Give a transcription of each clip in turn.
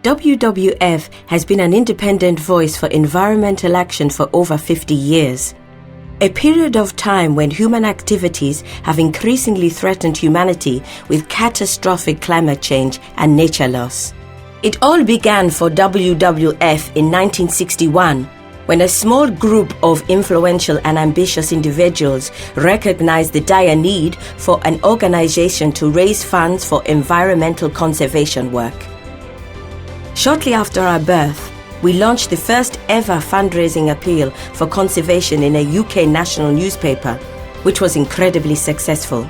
WWF has been an independent voice for environmental action for over 50 years. A period of time when human activities have increasingly threatened humanity with catastrophic climate change and nature loss. It all began for WWF in 1961, when a small group of influential and ambitious individuals recognized the dire need for an organization to raise funds for environmental conservation work. Shortly after our birth, we launched the first ever fundraising appeal for conservation in a UK national newspaper, which was incredibly successful.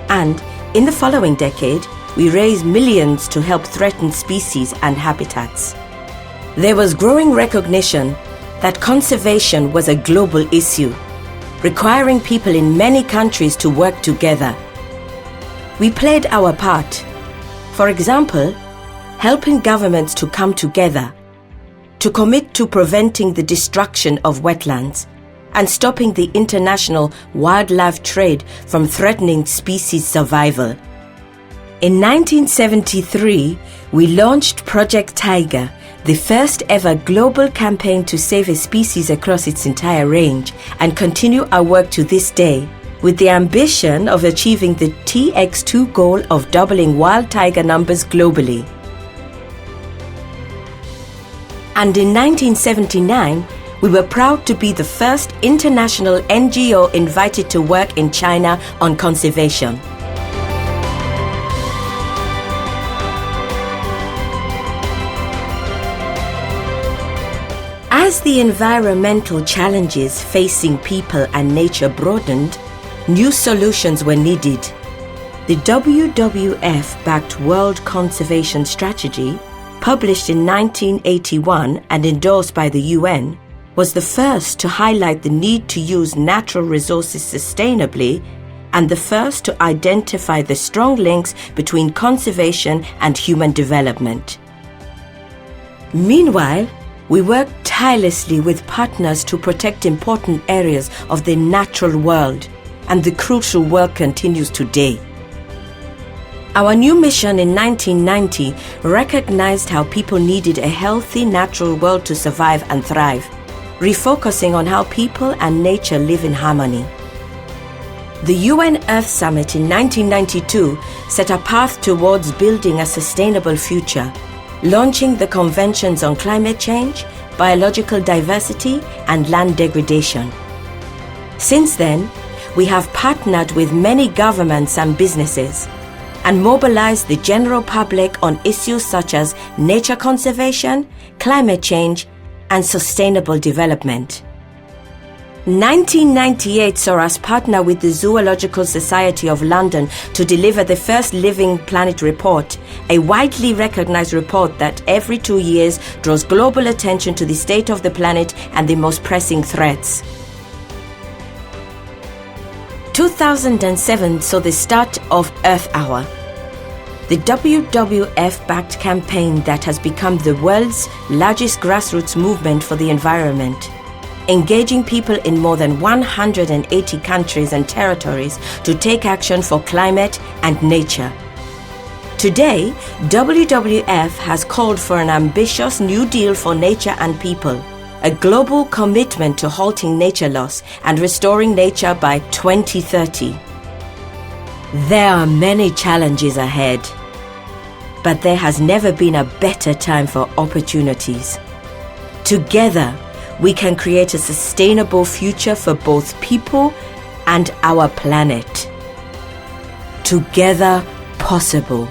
And in the following decade, we raised millions to help threatened species and habitats. There was growing recognition that conservation was a global issue, requiring people in many countries to work together. We played our part. For example, helping governments to come together, to commit to preventing the destruction of wetlands and stopping the international wildlife trade from threatening species survival. In 1973, we launched Project Tiger, the first ever global campaign to save a species across its entire range, and continue our work to this day, with the ambition of achieving the TX2 goal of doubling wild tiger numbers globally. And in 1979, we were proud to be the first international NGO invited to work in China on conservation. As the environmental challenges facing people and nature broadened, new solutions were needed. The WWF-backed World Conservation Strategy, published in 1981 and endorsed by the UN, was the first to highlight the need to use natural resources sustainably and the first to identify the strong links between conservation and human development. Meanwhile, we worked tirelessly with partners to protect important areas of the natural world, and the crucial work continues today. Our new mission in 1990 recognized how people needed a healthy natural world to survive and thrive, refocusing on how people and nature live in harmony. The UN Earth Summit in 1992 set a path towards building a sustainable future, launching the Conventions on Climate Change, Biological Diversity, and Land Degradation. Since then, we have partnered with many governments and businesses and mobilized the general public on issues such as nature conservation, climate change, and sustainable development. 1998 saw us partner with the Zoological Society of London to deliver the first Living Planet report, a widely recognized report that every 2 years draws global attention to the state of the planet and the most pressing threats. 2007 saw the start of Earth Hour, the WWF-backed campaign that has become the world's largest grassroots movement for the environment, engaging people in more than 180 countries and territories to take action for climate and nature. Today, WWF has called for an ambitious New Deal for nature and people, a global commitment to halting nature loss and restoring nature by 2030. There are many challenges ahead, but there has never been a better time for opportunities. Together, we can create a sustainable future for both people and our planet. Together, possible.